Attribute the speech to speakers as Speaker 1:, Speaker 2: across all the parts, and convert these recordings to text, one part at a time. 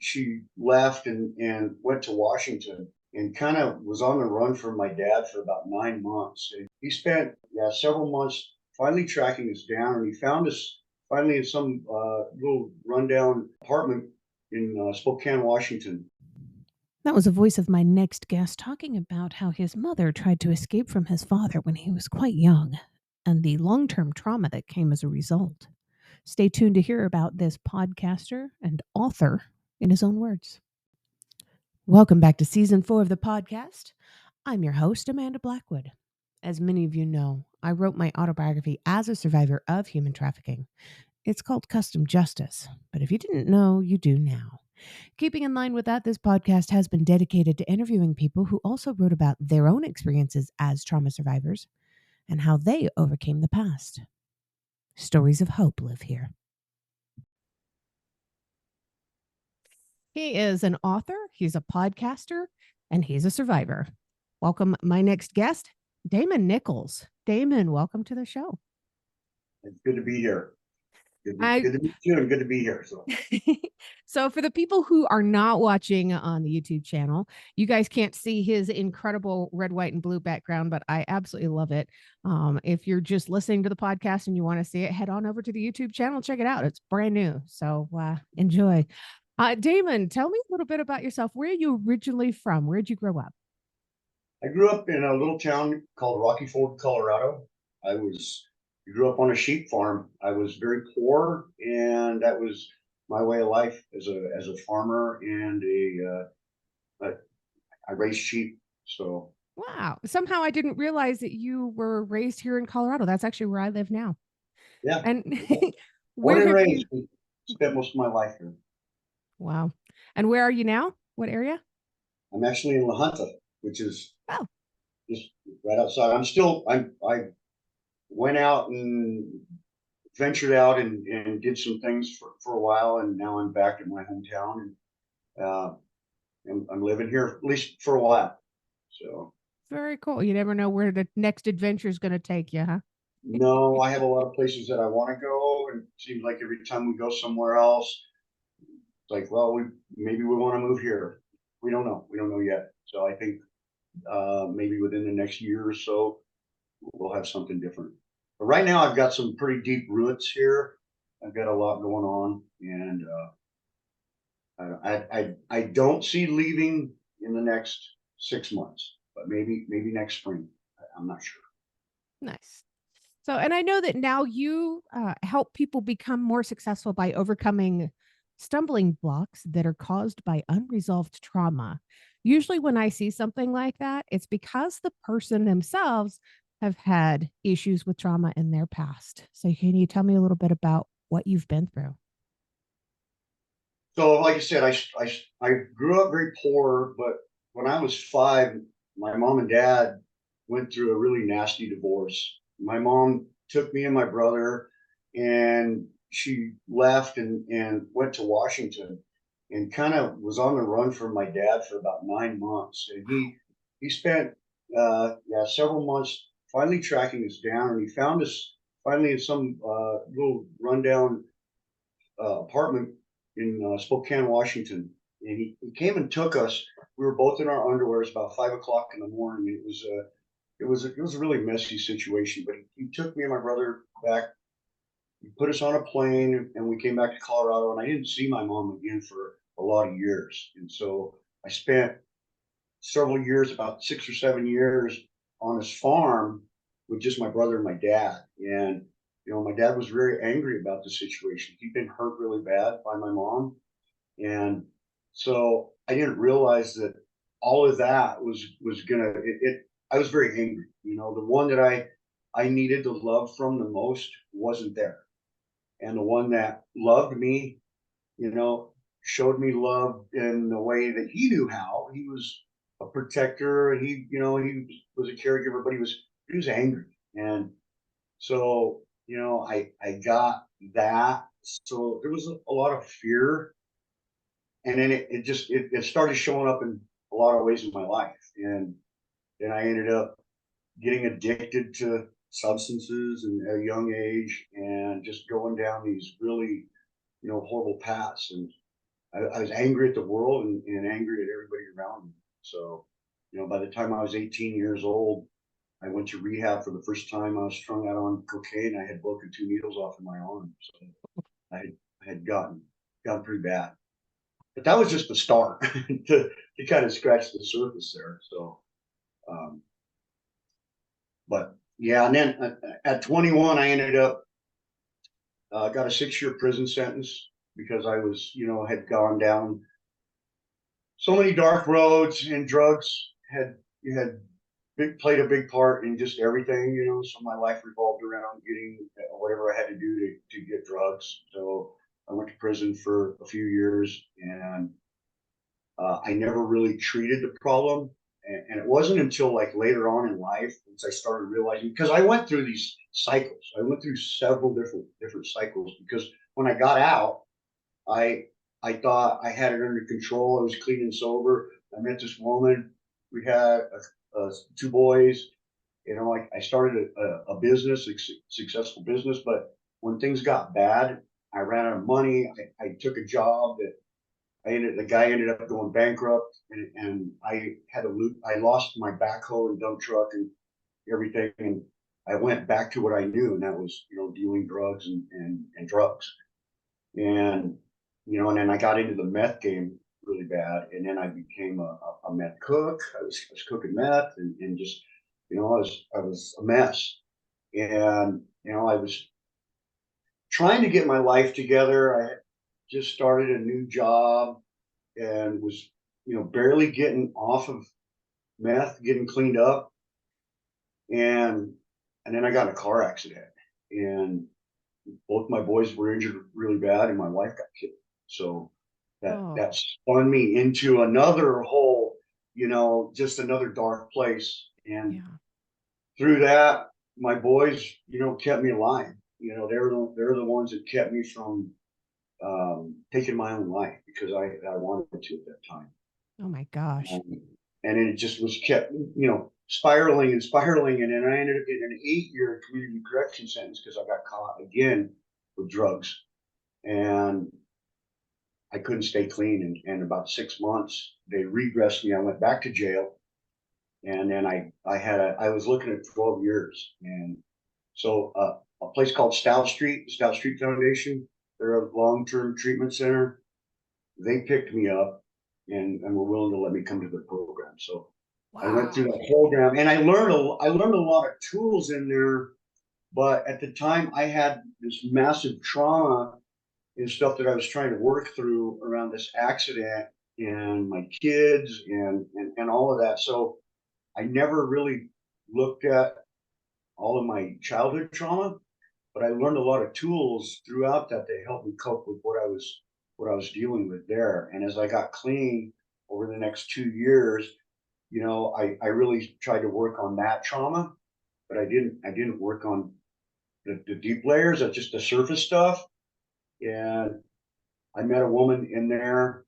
Speaker 1: she left and went to Washington and kind of was on the run from my dad for about 9 months. And he spent several months finally tracking us down, and he found us finally in some little rundown apartment in Spokane, Washington.
Speaker 2: That was the voice of my next guest talking about how his mother tried to escape from his father when he was quite young and the long term trauma that came as a result. Stay tuned to hear about this podcaster and author in his own words. Welcome back to season 4 of the podcast. I'm your host, Amanda Blackwood. As many of you know, I wrote my autobiography as a survivor of human trafficking. It's called Custom Justice, but if you didn't know, you do now. Keeping in line with that, this podcast has been dedicated to interviewing people who also wrote about their own experiences as trauma survivors and how they overcame the past. Stories of hope live here. He is an author, he's a podcaster, and he's a survivor. Welcome, my next guest, Damon Nichols. Damon, welcome to the show.
Speaker 1: It's good to be here. Good to meet you and good to be here.
Speaker 2: So for the people who are not watching on the YouTube channel, you guys can't see his incredible red, white, and blue background, but I absolutely love it. If you're just listening to the podcast and you want to see it, head on over to the YouTube channel, check it out. It's brand new. So enjoy. Damon, tell me a little bit about yourself. Where are you originally from? Where did you grow up?
Speaker 1: I grew up in a little town called Rocky Ford, Colorado. Grew up on a sheep farm. I was very poor, and that was my way of life as a farmer and I raised sheep. So
Speaker 2: Wow. Somehow I didn't realize that you were raised here in Colorado. That's actually where I live now.
Speaker 1: yeah,
Speaker 2: And
Speaker 1: born
Speaker 2: where
Speaker 1: and
Speaker 2: have you?
Speaker 1: raised. Spent most of my life here.
Speaker 2: Wow. And where are you now? What area?
Speaker 1: I'm actually in La Junta, which is
Speaker 2: Oh,
Speaker 1: just right outside. I went out and ventured out and did some things for a while, and now I'm back in my hometown, and I'm living here at least for a while. So
Speaker 2: very cool. You never know where the next adventure is going to take you, huh?
Speaker 1: no, I have a lot of places that I want to go, and it seems like every time we go somewhere else, it's like, well, maybe we want to move here. We don't know. We don't know yet. So I think maybe within the next year or so, we'll have something different. But right now, I've got some pretty deep roots here. I've got a lot going on, and I don't see leaving in the next 6 months, but maybe next spring. I'm not sure.
Speaker 2: Nice. So, and I know that now you help people become more successful by overcoming stumbling blocks that are caused by unresolved trauma. Usually, when I see something like that, it's because the person themselves have had issues with trauma in their past. So, can you tell me a little bit about what you've been through?
Speaker 1: So, like I said, I grew up very poor, but when I was 5, my mom and dad went through a really nasty divorce. My mom took me and my brother, and she left and went to Washington, and kind of was on the run from my dad for about 9 months. And he spent several months finally tracking us down, and he found us finally in some little rundown apartment in Spokane, Washington. And he came and took us. We were both in our underwear. It's about 5 o'clock in the morning. It was a really messy situation. But he took me and my brother back. He put us on a plane, and we came back to Colorado. And I didn't see my mom again for a lot of years. And so I spent several years, about 6 or 7 years, on his farm with just my brother and my dad. And my dad was very angry about the situation. He'd been hurt really bad by my mom, and so I didn't realize that all of that was gonna. I was very angry. The one that I needed the love from the most wasn't there, and the one that loved me, you know, showed me love in the way that he knew how. He was a protector, and he was a caregiver, but he was angry, and so I got that. So there was a lot of fear, and then it started showing up in a lot of ways in my life, and then I ended up getting addicted to substances at a young age, and just going down these really horrible paths. And I was angry at the world and angry at everybody around me. So, by the time I was 18 years old, I went to rehab for the first time. I was strung out on cocaine. I had broken 2 needles off of my arm. So I had gotten pretty bad. But that was just the start to kind of scratch the surface there. So, um, but yeah, and then at 21, I ended up got a 6-year prison sentence because I was, had gone down so many dark roads, and drugs had played a big part in just everything. So my life revolved around getting whatever I had to do to get drugs. So I went to prison for a few years, and I never really treated the problem. And it wasn't until like later on in life once I started realizing, because I went through these cycles. I went through several different cycles, because when I got out, I I thought I had it under control. I was clean and sober. I met this woman. We had 2 boys. I started a business, successful business. But when things got bad, I ran out of money. I took a job that the guy ended up going bankrupt, and I had to lose. I lost my backhoe and dump truck and everything, and I went back to what I knew, and that was dealing drugs and drugs. And and then I got into the meth game really bad, and then I became a meth cook. I was cooking meth, and just I was a mess. And I was trying to get my life together. I had just started a new job and was barely getting off of meth, getting cleaned up. And and then I got in a car accident, and both my boys were injured really bad, and my wife got killed. So
Speaker 2: Oh,
Speaker 1: that spun me into another whole, just another dark place. And
Speaker 2: yeah.
Speaker 1: through that, my boys, kept me alive. They're the ones that kept me from taking my own life, because I wanted to at that time.
Speaker 2: Oh my gosh.
Speaker 1: Um, and then it just was kept, spiraling and spiraling. And then I ended up getting an 8-year community correction sentence because I got caught again with drugs. And I couldn't stay clean. And about 6 months, they regressed me. I went back to jail. And then I was looking at 12 years. And so a place called Stout Street Foundation, they're a long-term treatment center. They picked me up and were willing to let me come to their program. So I went through
Speaker 2: Wow.
Speaker 1: that program, and I learned a lot of tools in there. But at the time, I had this massive trauma and stuff that I was trying to work through around this accident and my kids and all of that. So I never really looked at all of my childhood trauma, but I learned a lot of tools throughout that helped me cope with what I was dealing with there. And as I got clean over the next 2 years, I really tried to work on that trauma, but I didn't work on the deep layers of just the surface stuff. And I met a woman in there,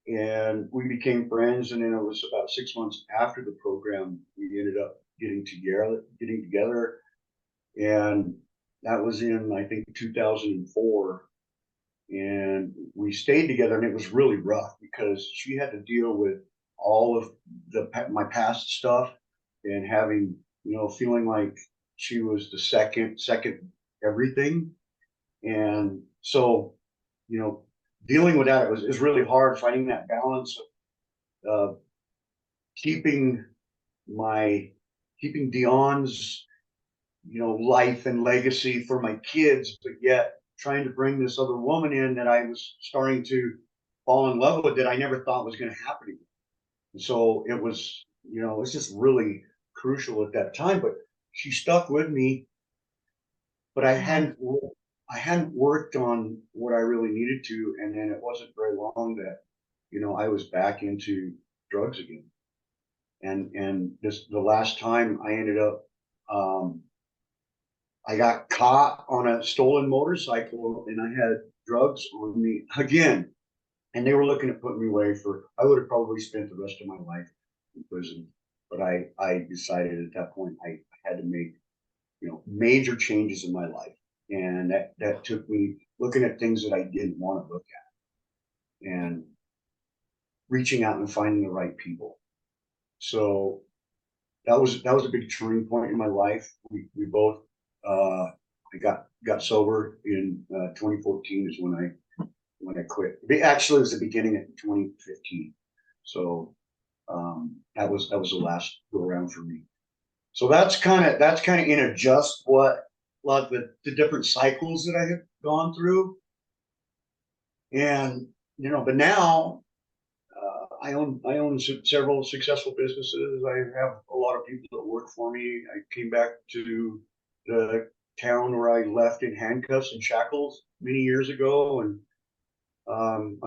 Speaker 1: and we became friends. And then it was about 6 months after the program, we ended up getting together. And that was in, I think, 2004. And we stayed together, and it was really rough because she had to deal with all of my past stuff, and having, feeling like she was the second everything. And so, you know, dealing with that, is really hard, finding that balance of keeping my keeping Dion's life and legacy for my kids, but yet trying to bring this other woman in that I was starting to fall in love with, that I never thought was going to happen again. And so it was just really crucial at that time. But she stuck with me, but I
Speaker 2: Wow.
Speaker 1: hadn't I hadn't worked on what I really needed to, and then it wasn't very long that I was back into drugs again. And this the last time I ended up, I got caught on a stolen motorcycle, and I had drugs on me again. And they were looking at putting me away for, I would have probably spent the rest of my life in prison. But I decided at that point I had to make, major changes in my life. And that took me looking at things that I didn't want to look and reaching out and finding the right people. So that was a big turning point in my life. We both I got sober in 2014 is when I quit. Actually, it was the beginning of 2015. So that was the last go around for me. So that's kind of in a just what a lot of the different cycles that I have gone through. And but now I own several successful businesses. I have a lot of people that work for me. I came back to the town where I left in handcuffs and shackles many years ago, and I'm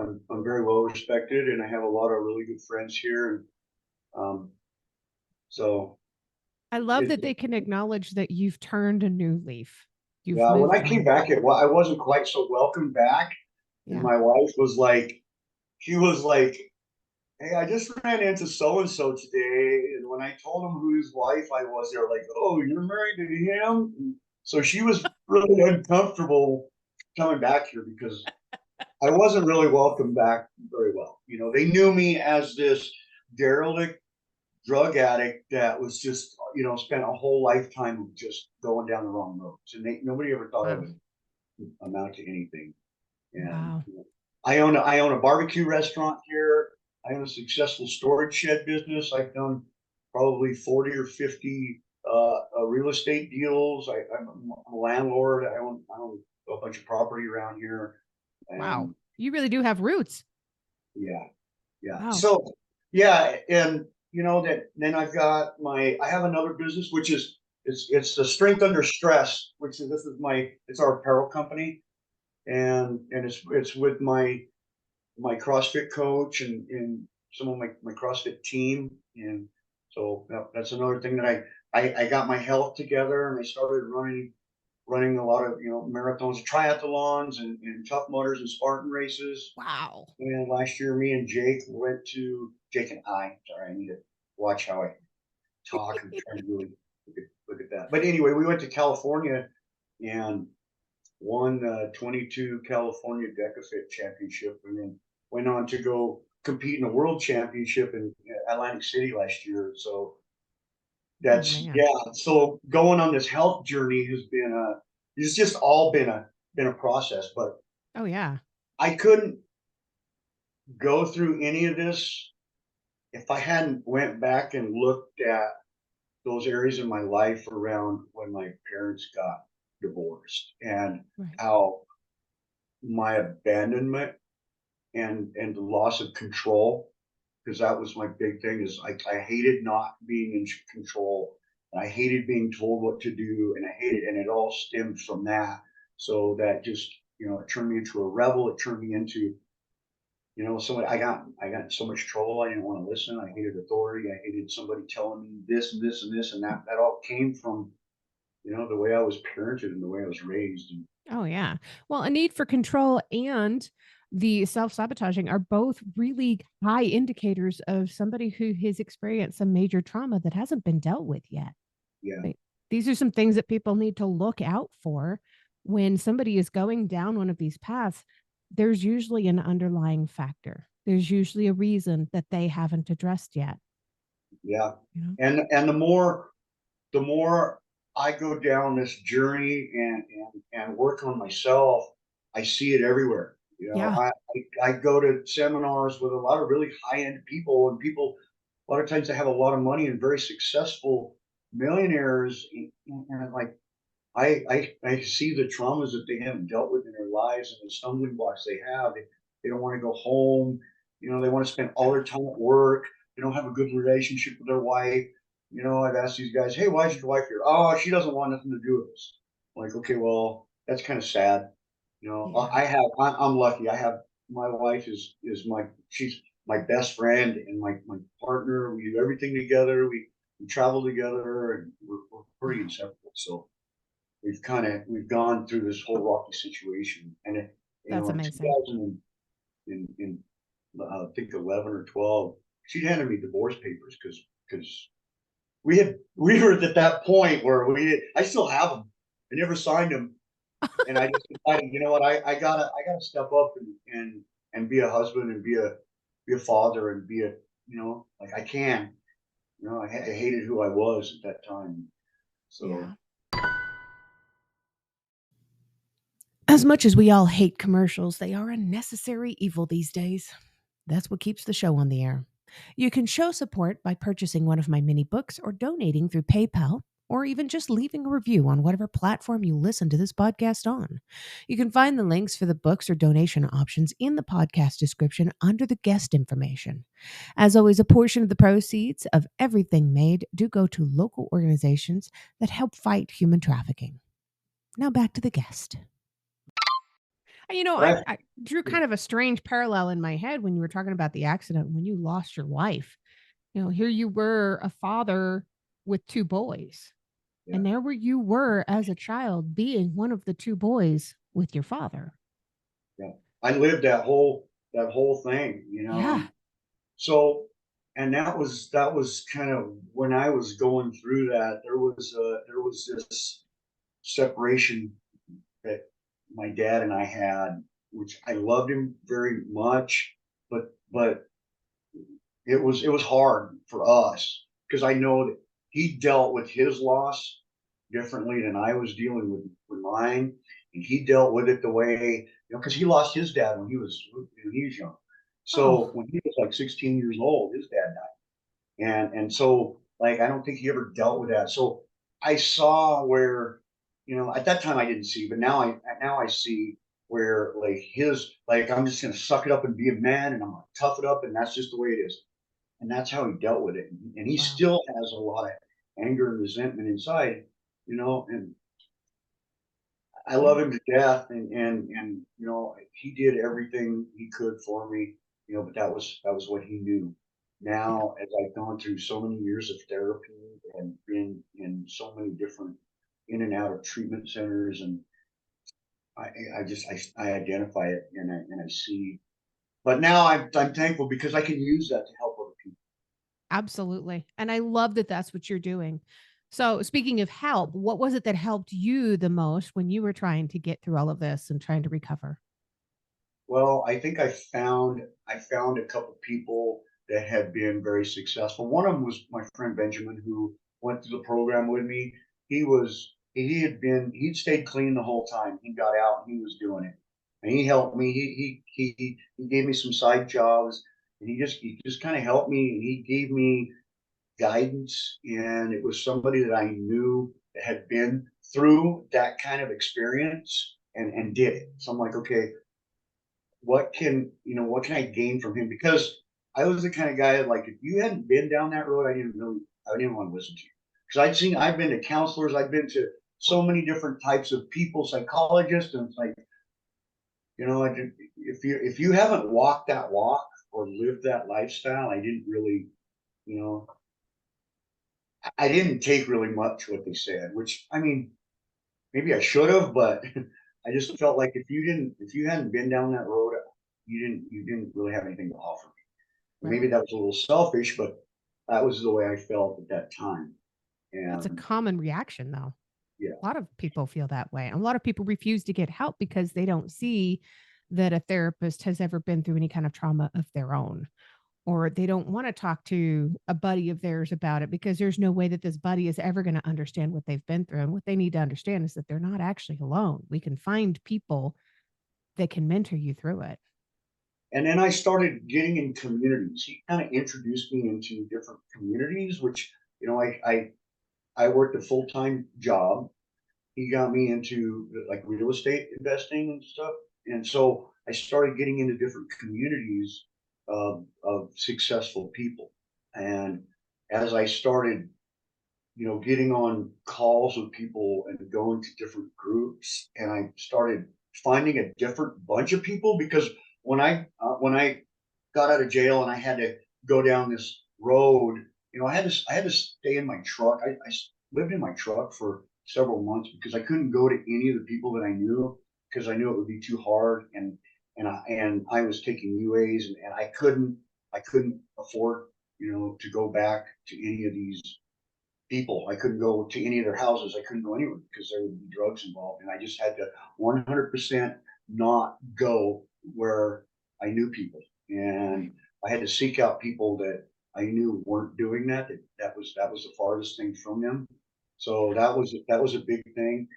Speaker 1: very well respected, and I have a lot of really good friends here. And um, so,
Speaker 2: I love
Speaker 1: it,
Speaker 2: that they can acknowledge that you've turned a new leaf. You've
Speaker 1: yeah, when
Speaker 2: moved
Speaker 1: I came
Speaker 2: on.
Speaker 1: back, I wasn't quite so welcome back, and
Speaker 2: Yeah.
Speaker 1: my wife was like, she was like, hey, I just ran into so and so today, and when I told them whose wife I was, they were like, "Oh, you're married to him?" And so she was really uncomfortable coming back here because I wasn't really welcomed back very well. They knew me as this derelict drug addict that was just, spent a whole lifetime of just going down the wrong roads, and nobody ever thought I
Speaker 2: Wow.
Speaker 1: would amount to anything. And
Speaker 2: Wow.
Speaker 1: I own a barbecue restaurant here. I own a successful storage shed business. I've done probably 40 or 50 real estate deals. I'm a landlord. I own a bunch of property around here,
Speaker 2: Wow.
Speaker 1: and
Speaker 2: You really do have roots.
Speaker 1: yeah, yeah.
Speaker 2: Wow.
Speaker 1: So yeah, and that then I have another business which is it's the strength under stress, which is it's our apparel company, and it's with my CrossFit coach and some of my CrossFit team. And so that's another thing that I got my health together, and I started running a lot of marathons, triathlons, and tough mudders and Spartan races.
Speaker 2: Wow.
Speaker 1: And last year, me and Jake and I. Sorry, I need to watch how I talk. I'm trying to really look at that. But anyway, we went to California and won the 22 California Decafit Championship, and then went on to go compete in a world championship in Atlantic City last year. So
Speaker 2: Oh
Speaker 1: that's
Speaker 2: man.
Speaker 1: yeah. So going on this health journey it's just all been a process. But
Speaker 2: Oh yeah.
Speaker 1: I couldn't go through any of this if I hadn't went back and looked at those areas in my life around when my parents got divorced and
Speaker 2: Right.
Speaker 1: how my abandonment and the loss of control, because that was my big thing is I hated not being in control, and I hated being told what to do, and I hated, and it all stemmed from that. So that just it turned me into a rebel. It turned me into somebody. I got in so much trouble. I didn't want to listen. I hated authority. I hated somebody telling me this and this and this, and that all came from the way I was parented and the way I was raised. And
Speaker 2: Oh yeah. Well, a need for control and the self-sabotaging are both really high indicators of somebody who has experienced some major trauma that hasn't been dealt with yet.
Speaker 1: yeah,
Speaker 2: Right? These are some things that people need to look out for when somebody is going down one of these paths. There's usually an underlying factor. There's usually a reason that they haven't addressed yet.
Speaker 1: yeah,
Speaker 2: You know?
Speaker 1: and the more I go down this journey and work on myself, I see it everywhere.
Speaker 2: Yeah.
Speaker 1: I go to seminars with a lot of really high end people, and people a lot of times they have a lot of money and very successful millionaires, and I'm like I see the traumas that they haven't dealt with in their lives and the stumbling blocks they have. They don't want to go home. They want to spend all their time at work. They don't have a good relationship with their wife. I've asked these guys, hey, why is your wife here? Oh, she doesn't want nothing to do with us. I'm like, okay, well, that's kind of sad.
Speaker 2: Yeah.
Speaker 1: I'm lucky. I have my wife is she's my best friend and my partner. We do everything together. We travel together, and we're pretty
Speaker 2: Wow.
Speaker 1: inseparable. So we've gone through this whole rocky situation, and
Speaker 2: That's
Speaker 1: in
Speaker 2: amazing.
Speaker 1: 2000 in I think 11 or 12, she handed me divorce papers because we were at that point where I still have them. I never signed them, and I just decided, you know what, I gotta step up and and be a husband and be a father and be a, like I can, I hated who I was at that time.
Speaker 2: Yeah.
Speaker 1: So
Speaker 2: As much as we all hate commercials, they are a necessary evil these days. That's what keeps the show on the air. You can show support by purchasing one of my mini books or donating through PayPal, or even just leaving a review on whatever platform you listen to this podcast on. You can find the links for the books or donation options in the podcast description under the guest information. As always, a portion of the proceeds of everything made do go to local organizations that help fight human trafficking. Now back to the guest.
Speaker 1: but
Speaker 2: I drew kind of a strange parallel in my head when you were talking about the accident when you lost your wife. Here you were a father with 2 boys,
Speaker 1: yeah,
Speaker 2: and there were you were as a child being one of the 2 boys with your father.
Speaker 1: yeah. I lived that whole thing,
Speaker 2: Yeah.
Speaker 1: and so, and that was kind of when I was going through that. There was this separation that my dad and I had, which I loved him very much, but it was hard for us because I know that he dealt with his loss differently than I was dealing with mine, and he dealt with it the way, because he lost his dad when he was young. So
Speaker 2: Oh,
Speaker 1: when he was like 16 years old, his dad died, and so like I don't think he ever dealt with that. So I saw where, at that time I didn't see, but now I see where like his, like I'm just gonna suck it up and be a man and I'm gonna tough it up and that's just the way it is, and that's how he dealt with it. And he
Speaker 2: wow.
Speaker 1: still has a lot of anger and resentment inside, and I
Speaker 2: Yeah,
Speaker 1: love him to death. And he did everything he could for me, but that was what he knew.
Speaker 2: yeah.
Speaker 1: Now, as I've gone through so many years of therapy and been in so many different in and out of treatment centers, and I identify it and I see. But now I'm thankful because I can use that to help other people.
Speaker 2: Absolutely. And I love that that's what you're doing. So, speaking of help, what was it that helped you the most when you were trying to get through all of this and trying to recover?
Speaker 1: Well, I think I found a couple people that had been very successful. One of them was my friend Benjamin, who went through the program with me. He'd stayed clean the whole time. He got out and he was doing it, and he helped me. He gave me some side jobs, and he just kind of helped me. And he gave me guidance, and it was somebody that I knew that had been through that kind of experience and did it. So I'm like, okay, what can I gain from him? Because I was the kind of guy that, like, if you hadn't been down that road, I didn't want to listen to you. Because I've been to counselors, I've been to so many different types of people, psychologists, and it's like, if you haven't walked that walk or lived that lifestyle, I didn't really, you know, I didn't take really much what they said, which I mean, maybe I should have, but I just felt like if you hadn't been down that road, you didn't really have anything to offer me. Maybe
Speaker 2: Right.
Speaker 1: that was a little selfish, but that was the way I felt at that time.
Speaker 2: That's a
Speaker 1: And
Speaker 2: common reaction, though.
Speaker 1: yeah,
Speaker 2: A lot of people feel that way. A lot of people refuse to get help because they don't see that a therapist has ever been through any kind of trauma of their own, or they don't want to talk to a buddy of theirs about it because there's no way that this buddy is ever going to understand what they've been through. And what they need to understand is that they're not actually alone. We can find people that can mentor you through it.
Speaker 1: and then I started getting in communities. He kind of introduced me into different communities, which I worked a full time job. He got me into like real estate investing and stuff. And so I started getting into different communities of successful people. And as I started, getting on calls with people and going to different groups, and I started finding a different bunch of people because when I got out of jail and I had to go down this road, I had to stay in my truck. I lived in my truck for several months because I couldn't go to any of the people that I knew because I knew it would be too hard, and I was taking UAs, and I couldn't afford to go back to any of these people. I couldn't go to any of their houses. I couldn't go anywhere because there would be drugs involved, and I just had to 100% not go where. I knew people,
Speaker 2: Right.
Speaker 1: and I had to seek out people that I knew weren't doing that. That was the farthest thing from them. So
Speaker 2: Yeah.
Speaker 1: that was a big thing.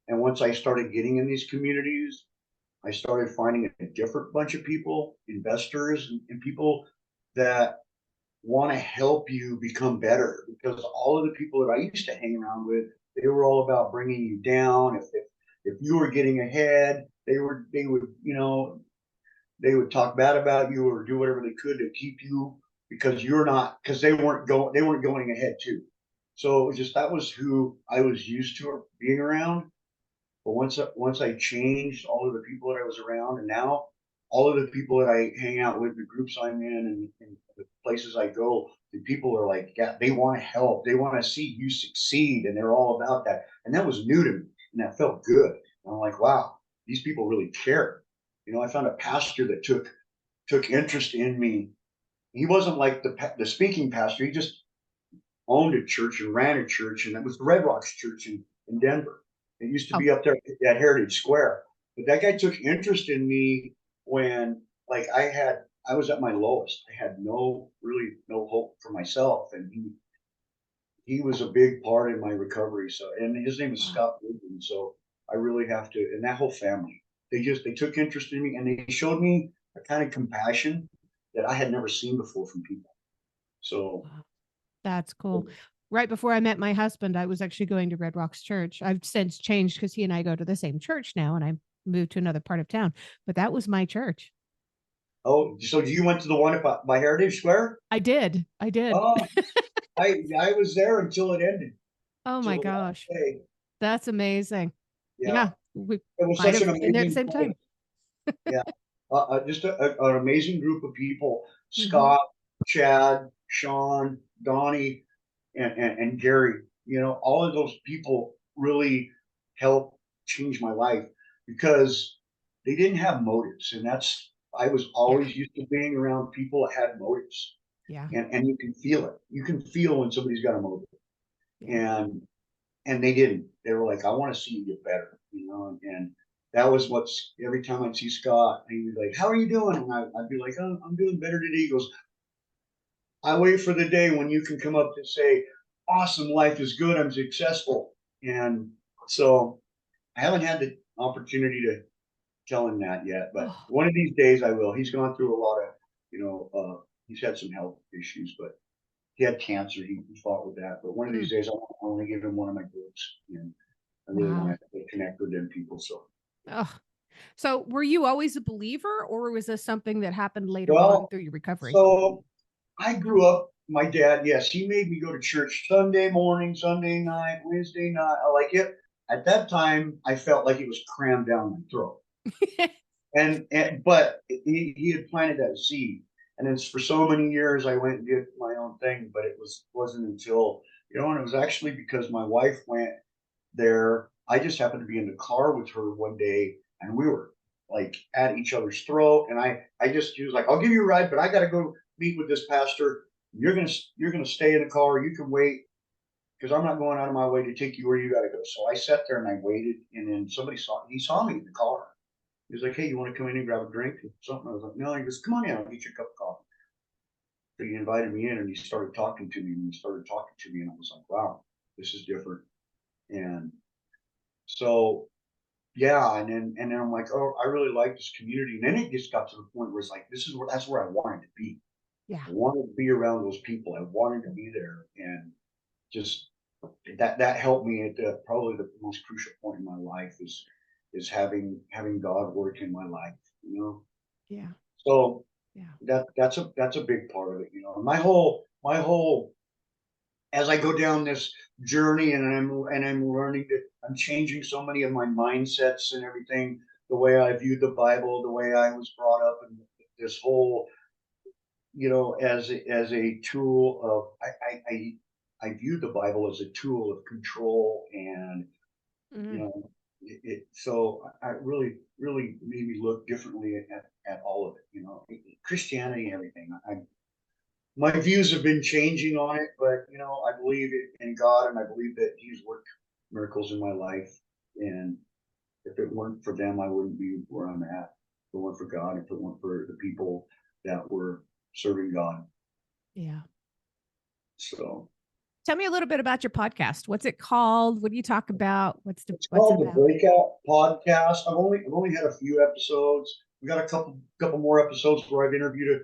Speaker 1: And once I started getting in these communities, I started finding a different bunch of people, investors, and people that want to help you become better. Because all of the people that I used to hang around with, they were all about bringing you down. If you were getting ahead, they would they would talk bad about you or do whatever they could to keep you because you're not because they weren't going ahead too. So it was just that was who I was used to being around. But once I changed all of the people that I was around, and now all of the people that I hang out with, the groups I'm in, and the places I go, the people are like, yeah, they want to help, they want to see you succeed, and they're all about that. And that was new to me, and that felt good. And I'm like, wow, these people really care. I found a pastor that took interest in me. He wasn't like the speaking pastor. He just owned a church and ran a church, and it was the Red Rocks Church in Denver. It used to
Speaker 2: Oh,
Speaker 1: be up there at Heritage Square. But that guy took interest in me when, like, I was at my lowest. I had no hope for myself, and he was a big part in my recovery. So, and his name is
Speaker 2: wow.
Speaker 1: Scott Woodman. So I really have to, and that whole family, they took interest in me, and they showed me a kind of compassion that I had never seen before from people. So,
Speaker 2: Wow. That's cool. Right before I met my husband, I was actually going to Red Rocks Church. I've since changed because he and I go to the same church now, and I moved to another part of town. But that was my church.
Speaker 1: oh, so you went to the one by Heritage Square?
Speaker 2: I did. I did.
Speaker 1: Oh, I was there until it ended,
Speaker 2: Oh
Speaker 1: till
Speaker 2: my
Speaker 1: the last
Speaker 2: gosh.
Speaker 1: day.
Speaker 2: That's amazing.
Speaker 1: Yeah,
Speaker 2: Yeah. We
Speaker 1: it was
Speaker 2: might
Speaker 1: such
Speaker 2: have
Speaker 1: an
Speaker 2: been there at the
Speaker 1: amazing
Speaker 2: same
Speaker 1: place.
Speaker 2: time.
Speaker 1: Yeah, just an amazing group of people.
Speaker 2: Hmm.
Speaker 1: Scott, Chad, Sean, Donnie, and Gary. All of those people really helped change my life because they didn't have motives, and I was
Speaker 2: Yeah.
Speaker 1: always used to being around people that had motives,
Speaker 2: Yeah.
Speaker 1: and you can feel it. You can feel when somebody's got a motive,
Speaker 2: Yeah.
Speaker 1: and they didn't. They were like, "I want to see you get better," and that was what's every time I'd see Scott, he'd be like, "How are you doing?" And I'd be like, "Oh, I'm doing better today." He goes, "I wait for the day when you can come up and say, 'Awesome, life is good, I'm successful.'" And so I haven't had the opportunity to tell him that yet, but
Speaker 2: Oh.
Speaker 1: one of these days I will. He's gone through a lot of, he's had some health issues, but he had cancer. He fought with that. But one of
Speaker 2: Mm.
Speaker 1: these days, I want to give him one of my books, and I really
Speaker 2: Wow.
Speaker 1: want to connect with them people. So,
Speaker 2: Oh. So were you always a believer, or was this something that happened later on
Speaker 1: well,
Speaker 2: through your recovery?
Speaker 1: so I grew up. My dad, yes, he made me go to church Sunday morning, Sunday night, Wednesday night. I like it. At that time, I felt like it was crammed down my throat. But he had planted that seed, and it's for so many years I went and did my own thing. But wasn't until and it was actually because my wife went there. I just happened to be in the car with her one day, and we were like at each other's throat. And she was like, "I'll give you a ride, but I got to go meet with this pastor. You're gonna stay in the car. You can wait because I'm not going out of my way to take you where you got to go." So I sat there and I waited, and then he saw me in the car. He was like, "Hey, you want to come in and grab a drink or something?" I was like, "No." He goes, "Come on in, I'll get you a cup of coffee." So he invited me in, and he started talking to me, and he started talking to me, and I was like, "Wow, this is different." And so yeah, and then I'm like, "Oh, I really like this community." And then it just got to the point where it's like, that's where I wanted to be.
Speaker 2: Yeah.
Speaker 1: I wanted to be around those people. I wanted to be there, and just that helped me at probably the most crucial point in my life is having God work in my life.
Speaker 2: Yeah.
Speaker 1: So
Speaker 2: Yeah.
Speaker 1: that's a big part of it. My whole as I go down this journey, and I'm learning that I'm changing so many of my mindsets and everything, the way I view the Bible, the way I was brought up, and this whole as a tool of I view the Bible as a tool of control, and you
Speaker 2: Mhm.
Speaker 1: know so I really really made me look differently at all of it. Christianity and everything. My views have been changing on it, but I believe in God, and I believe that He's worked miracles in my life. And if it weren't for them, I wouldn't be where I'm at. put one for God, and put one for the people that were serving God.
Speaker 2: Yeah.
Speaker 1: So
Speaker 2: Tell me a little bit about your podcast. What's it called? What do you talk about?
Speaker 1: it's
Speaker 2: What's it
Speaker 1: called the
Speaker 2: about?
Speaker 1: Breakout Podcast. I've only had a few episodes. We got a couple more episodes where I've interviewed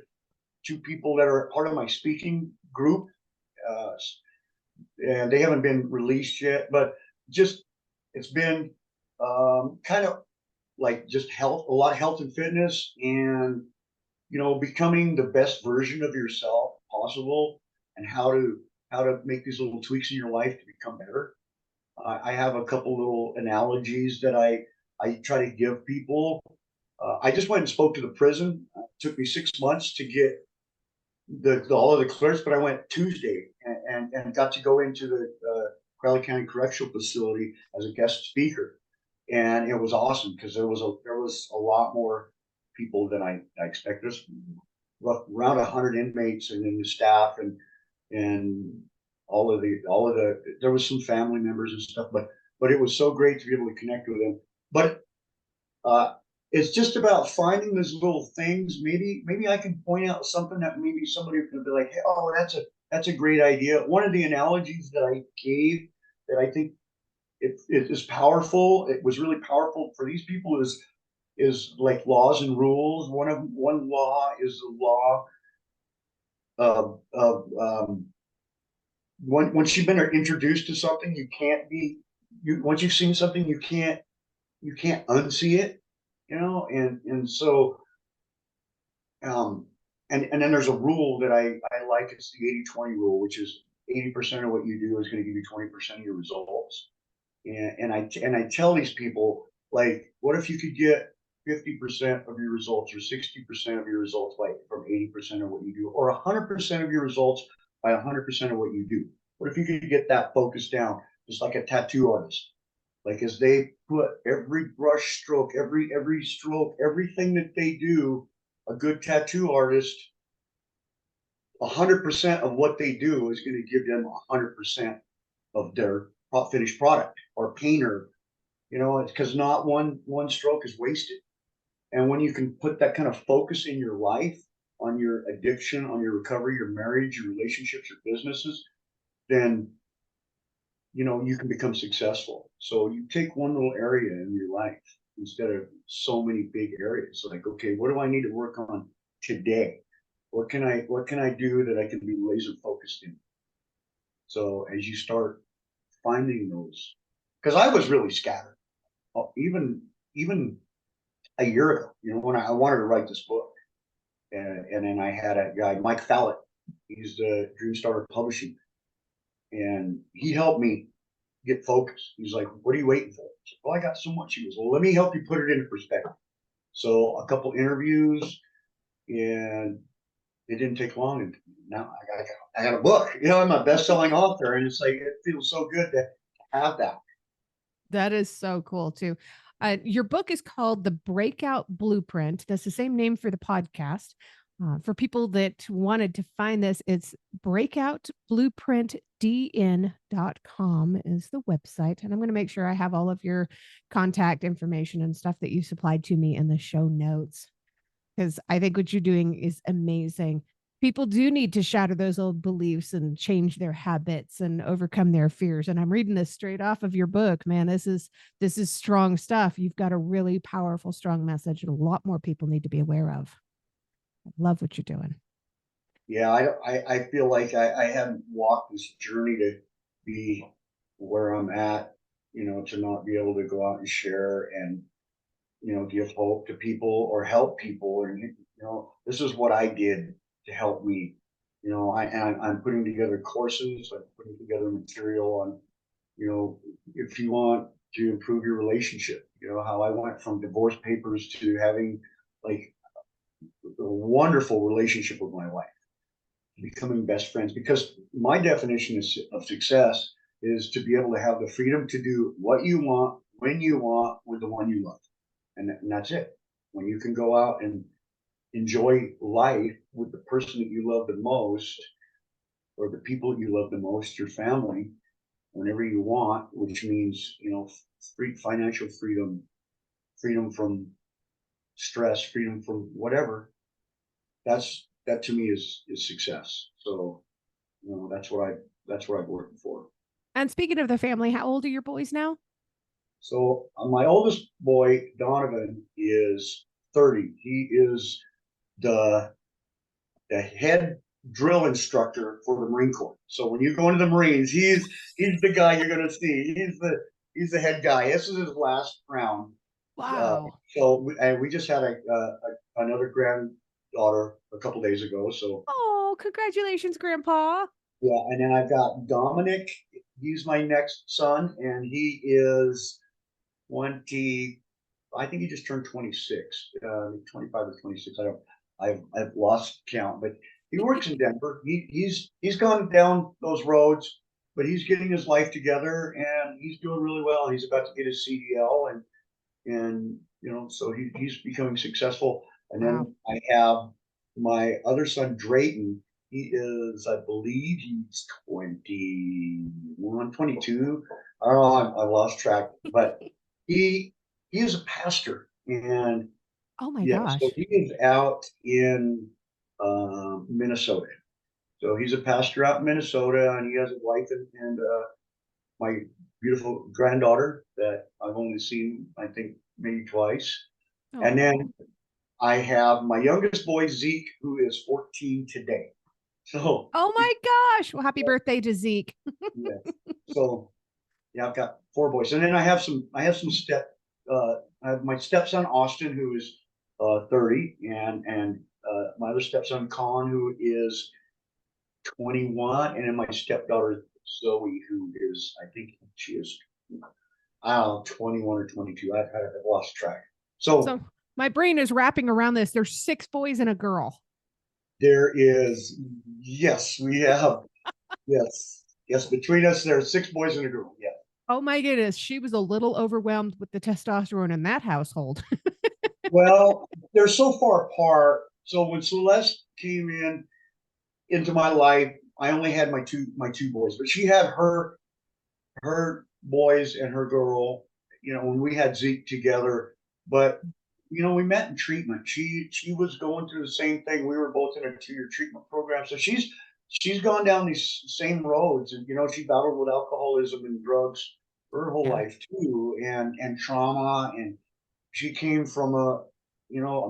Speaker 1: two people that are part of my speaking group, uh, and they haven't been released yet. But just it's been kind of like just health, a lot of health and fitness, and becoming the best version of yourself possible, and how to make these little tweaks in your life to become better. I have a couple little analogies that I try to give people. I just went and spoke to the prison. It took me 6 months to get all of the clerks, but I went Tuesday and got to go into the Crowley County Correctional Facility as a guest speaker, and it was awesome because there was a lot more people than I expected. There's around 100 inmates and then the staff and all of the there was some family members and stuff, but it was so great to be able to connect with them. But uh, it's just about finding those little things. Maybe I can point out something that maybe somebody could be like, hey, oh, that's a great idea. One of the analogies that I gave that I think it is powerful. It was really powerful for these people is like laws and rules. One law is the law of once you've been introduced to something, you can't be you once you've seen something, you can't unsee it, and so um and then there's a rule that I like. It's the 80-20 rule, which is 80% of what you do is going to give you 20% of your results. And I tell these people, like, what if you could get 50% of your results or 60% of your results by from 80% of what you do, or 100% of your results by 100% of what you do? What if you could get that focused down, just like a tattoo artist? Like, as they put every brush stroke, every stroke, everything that they do, a good tattoo artist, 100% of what they do is going to give them 100% of their finished product. Or painter, it's because not one stroke is wasted. And when you can put that kind of focus in your life, on your addiction, on your recovery, your marriage, your relationships, your businesses, then you can become successful. So you take one little area in your life instead of so many big areas. Like, okay, what do I need to work on today? What can I do that I can be laser focused in? So as you start finding those, because I was really scattered, even a year ago, when I wanted to write this book, and then I had a guy, Mike Fallett, he's the Dream Starter Publishing, and he helped me get focused. He's like, "What are you waiting for?" I said, "Well, I got so much." He goes, "Well, let me help you put it into perspective." So a couple interviews, and it didn't take long, and now I got a book. I'm a best-selling author, and it's like it feels so good to have that.
Speaker 2: That is so cool too. Your book is called The Breakout Blueprint. That's the same name for the podcast. For people that wanted to find this, it's breakoutblueprintdn.com is the website. And I'm going to make sure I have all of your contact information and stuff that you supplied to me in the show notes, because I think what you're doing is amazing. People do need to shatter those old beliefs and change their habits and overcome their fears. And I'm reading this straight off of your book, man. This is strong stuff. You've got a really powerful, strong message, and a lot more people need to be aware of. I love what you're doing.
Speaker 1: Yeah, I feel like I haven't walked this journey to be where I'm at, to not be able to go out and share and, give hope to people or help people. And, this is what I did to help me. I'm putting together courses, I'm putting together material on, if you want to improve your relationship, how I went from divorce papers to having like a wonderful relationship with my wife, becoming best friends, because my definition of success is to be able to have the freedom to do what you want, when you want, with the one you love. And that's it. When you can go out and enjoy life with the person that you love the most, or the people that you love the most, your family, whenever you want, which means, free financial freedom, freedom from stress, freedom from whatever. That to me is success. So, that's what I'm working for.
Speaker 2: And speaking of the family, how old are your boys now?
Speaker 1: So my oldest boy, Donovan, is 30. He is the head drill instructor for the Marine Corps. So when you go into the Marines, he's the guy you're going to see. He's the head guy. This is his last round.
Speaker 2: Wow.
Speaker 1: And we just had another granddaughter a couple days ago. So
Speaker 2: Oh, congratulations, Grandpa.
Speaker 1: yeah, and then I've got Dominic. He's my next son, and he is 20. I think he just turned 26, 25 or 26. I've lost count, but he works in Denver. He's gone down those roads, but he's getting his life together and he's doing really well. He's about to get his CDL and so he's becoming successul. And
Speaker 2: Wow.
Speaker 1: then I have my other son, Drayton. He is, I believe he's 21, 22. I don't know, I lost track, but he he is a pastor, and
Speaker 2: Oh my
Speaker 1: yeah, so
Speaker 2: gosh.
Speaker 1: he is out in Minnesota. So he's a pastor out in Minnesota, and he has a wife and my beautiful granddaughter that I've only seen, I think, maybe twice. And
Speaker 2: Oh.
Speaker 1: then I have my youngest boy, Zeke, who is 14 today. So,
Speaker 2: Oh my gosh. Well, happy birthday to Zeke.
Speaker 1: yeah. So, yeah, I've got four boys. And then I have some I have my stepson, Austin, who is 30, and my other stepson, Colin, who is 21, and then my stepdaughter, Zoe, who is, I think she is, I don't know, 21 or 22. I've lost track. So
Speaker 2: So my brain is wrapping around this. There's 6 boys and a girl.
Speaker 1: there is, yes, we have, yes, yes, between us, there are six boys and a girl. Yeah.
Speaker 2: Oh my goodness. She was a little overwhelmed with the testosterone in that household.
Speaker 1: Well, they're so far apart. So when Celeste came into my life, I only had my two boys, but she had her boys and her girl, when we had Zeke together. But we met in treatment. She was going through the same thing. We were both in a 2-year treatment program. So she's gone down these same roads, and she battled with alcoholism and drugs her whole
Speaker 2: Yeah.
Speaker 1: life too, and trauma. And she came from a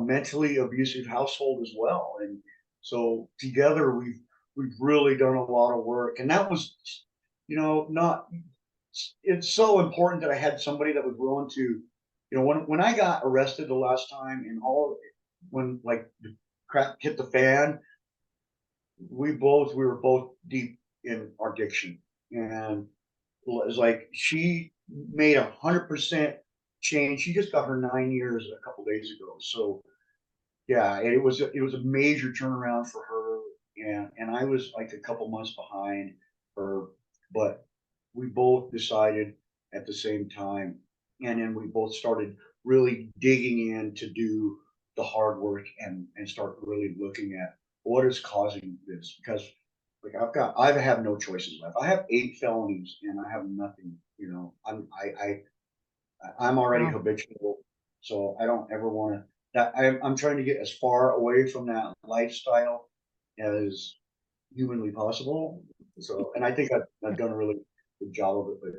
Speaker 1: mentally abusive household as well. And so together we've really done a lot of work. And that was, not it's so important that I had somebody that was willing to, when I got arrested the last time and all of it, when like the crap hit the fan, we were both deep in our addiction. And it was like she made 100% change. She just got her 9 years a couple days ago. So yeah, it was a major turnaround for her, and I was like a couple months behind her, but we both decided at the same time, and then we both started really digging in to do the hard work and start really looking at what is causing this. Because like I have no choices left. I have 8 felonies and I have nothing. I'm already
Speaker 2: Wow.
Speaker 1: habitual, so I don't ever want to. That I'm trying to get as far away from that lifestyle as humanly possible. So, and I think I've
Speaker 2: Yeah.
Speaker 1: done a really good job of it. But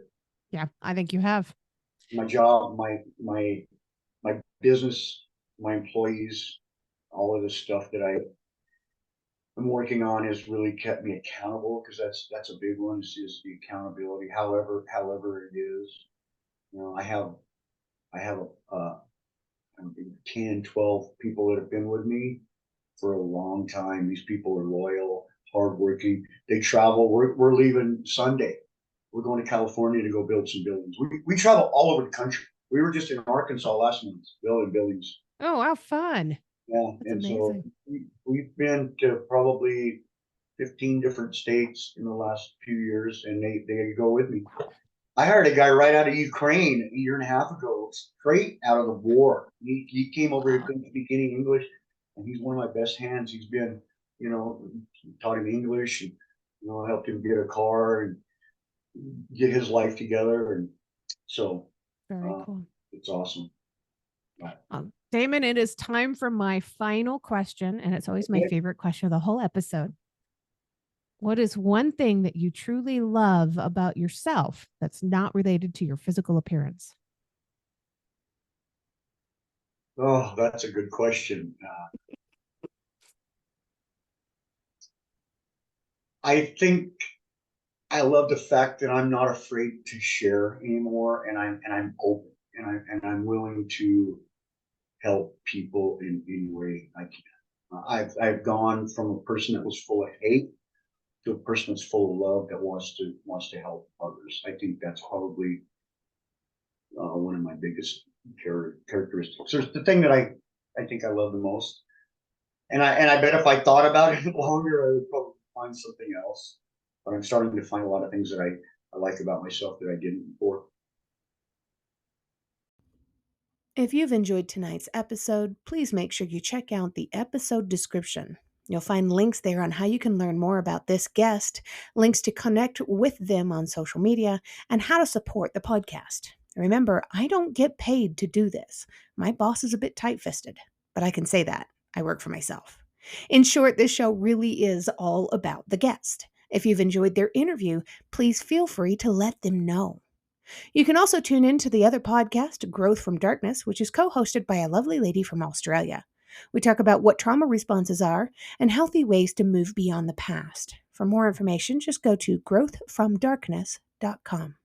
Speaker 2: Yeah. I think you have.
Speaker 1: my job, my business, my employees, all of the stuff that I'm working on has really kept me accountable, because that's a big one, is the accountability. However it is, I have a 10, 12 people that have been with me for a long time. These people are loyal, hardworking. They travel. We're leaving Sunday. We're going to California to go build some buildings. We travel all over the country. We were just in Arkansas last month building buildings.
Speaker 2: Oh, how fun.
Speaker 1: Yeah.
Speaker 2: That's
Speaker 1: And so
Speaker 2: amazing.
Speaker 1: we've been to probably 15 different states in the last few years, and they go with me. I hired a guy right out of Ukraine a year and a half ago, straight out of the war. He came over here,
Speaker 2: Wow.
Speaker 1: couldn't speak any English, and he's one of my best hands. He's been, you know, taught him English, and helped him get a car and get his life together, and so
Speaker 2: Very
Speaker 1: uh,
Speaker 2: cool.
Speaker 1: it's awesome. Right.
Speaker 2: Damon, it is time for my final question, and it's always my
Speaker 1: Okay.
Speaker 2: favorite question of the whole episode. What is one thing that you truly love about yourself that's not related to your physical appearance?
Speaker 1: Oh, that's a good question. I think I love the fact that I'm not afraid to share anymore, and I'm open, and I'm willing to help people in any way I can. I've gone from a person that was full of hate to a person that's full of love that wants to help others. I think that's probably one of my biggest characteristics. There's the thing that I think I love the most, and I bet if I thought about it longer, I would probably find something else. But I'm starting to find a lot of things that I like about myself that I didn't before.
Speaker 2: If you've enjoyed tonight's episode, please make sure you check out the episode description. You'll find links there on how you can learn more about this guest, links to connect with them on social media, and how to support the podcast. Remember, I don't get paid to do this. My boss is a bit tight fisted, but I can say that. I work for myself. In short, this show really is all about the guest. If you've enjoyed their interview, please feel free to let them know. You can also tune in to the other podcast, Growth from Darkness, which is co hosted by a lovely lady from Australia. We talk about what trauma responses are and healthy ways to move beyond the past. For more information, just go to growthfromdarkness.com.